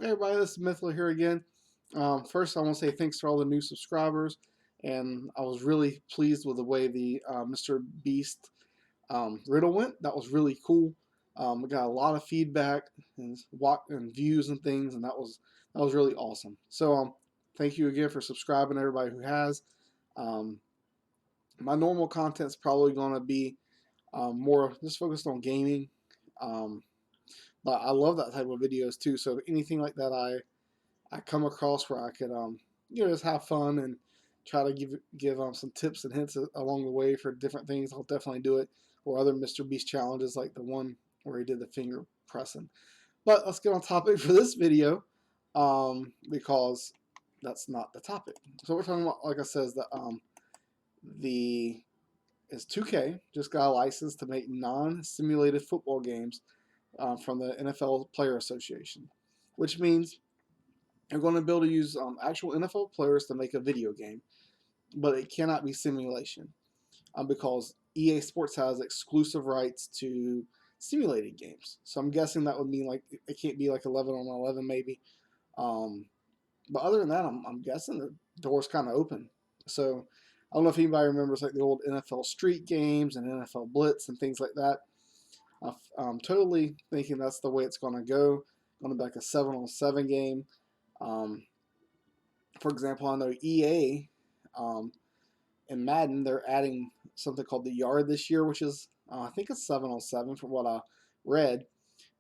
Hey everybody, this is Mythlo here again. First, I want to say thanks for all the new subscribers, and I was really pleased with the way the Mr. Beast riddle went. That was really cool. We got a lot of feedback and views and things, and that was really awesome. So, thank you again for subscribing, everybody who has. Um, my normal content is probably going to be more just focused on gaming, um, but I love that type of videos too. So anything like that I come across where I could just have fun and try to give some tips and hints along the way for different things, I'll definitely do it. Or other Mr. Beast challenges like the one where he did the finger pressing. But let's get on topic for this video, because that's not the topic. So we're talking about, like I said, is that the is 2K just got a license to make non-simulated football games from the NFL Player Association, which means they're going to be able to use actual NFL players to make a video game, but it cannot be simulation because EA Sports has exclusive rights to simulated games. So I'm guessing that would mean like it can't be like 11 on 11 maybe. But other than that, I'm guessing the door's kind of open. So I don't know if anybody remembers like the old NFL Street games and NFL Blitz and things like that. I'm totally thinking that's the way it's going to go. Going to be like a 7-on-7 game. Um, for example, I know EA and Madden, they're adding something called the Yard this year, which is, I think it's 7-on-7 from what I read.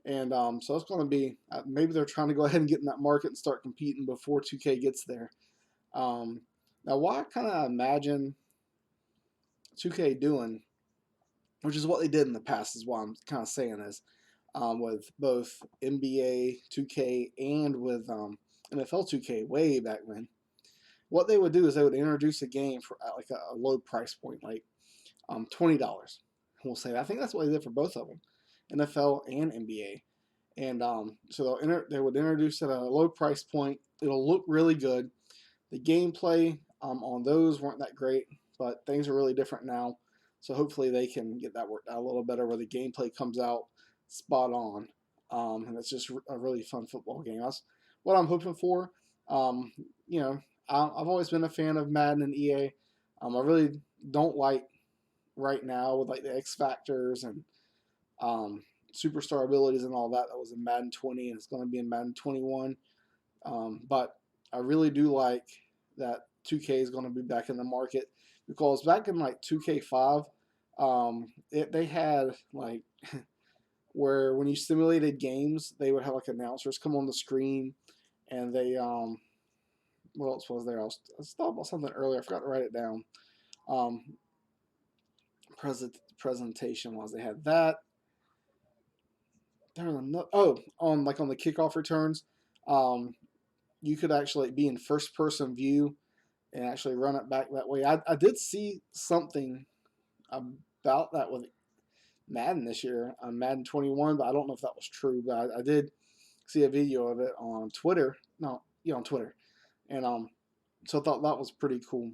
And so it's going to be, maybe they're trying to go ahead and get in that market and start competing before 2K gets there. Now, what I kind of imagine 2K doing, which is what they did in the past, is what I'm kind of saying is, with both NBA 2K and with NFL 2K way back when, what they would do is they would introduce a game for like a low price point, like $20. We'll say I think that's what they did for both of them, NFL and NBA. And so they would introduce it at a low price point. It'll look really good. The gameplay on those weren't that great, but things are really different now. So hopefully they can get that worked out a little better where the gameplay comes out spot on. And it's just a really fun football game. That's what I'm hoping for. Um, you know, I've always been a fan of Madden and EA. I really don't like right now with like the X Factors and superstar abilities and all that. That was in Madden 20 and it's going to be in Madden 21. But I really do like that 2K is going to be back in the market because back in like 2K5, they had like where when you simulated games, they would have like announcers come on the screen and they what else was there? I was thought about something earlier. I forgot to write it down. Um, presentation was they had that. There was another, on like on the kickoff returns, um, you could actually be in first person view and actually run it back that way. I did see something about that with Madden this year on Madden 21, but I don't know if that was true. But I did see a video of it on Twitter. No, yeah, on Twitter, and so I thought that was pretty cool.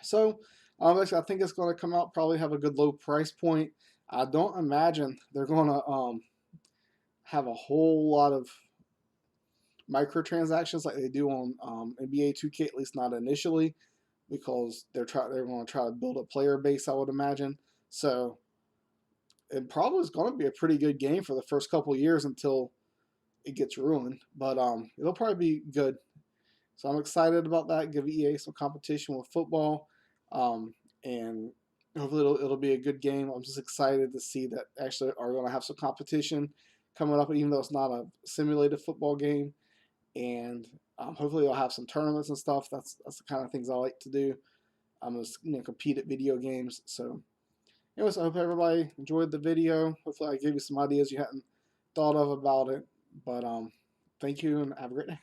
So actually, I think it's going to come out probably have a good low price point. I don't imagine they're going to have a whole lot of microtransactions like they do on NBA 2K, at least not initially, because they're going to try to build a player base, I would imagine. So it probably is going to be a pretty good game for the first couple years until it gets ruined, but it'll probably be good. So I'm excited about that. Give EA some competition with football, and hopefully it'll be a good game. I'm just excited to see that actually are going to have some competition coming up, even though it's not a simulated football game. And hopefully they'll have some tournaments and stuff. That's the kind of things I like to do. I'm just compete at video games. So, anyways, I hope everybody enjoyed the video. Hopefully I gave you some ideas you hadn't thought of about it. But thank you and have a great day.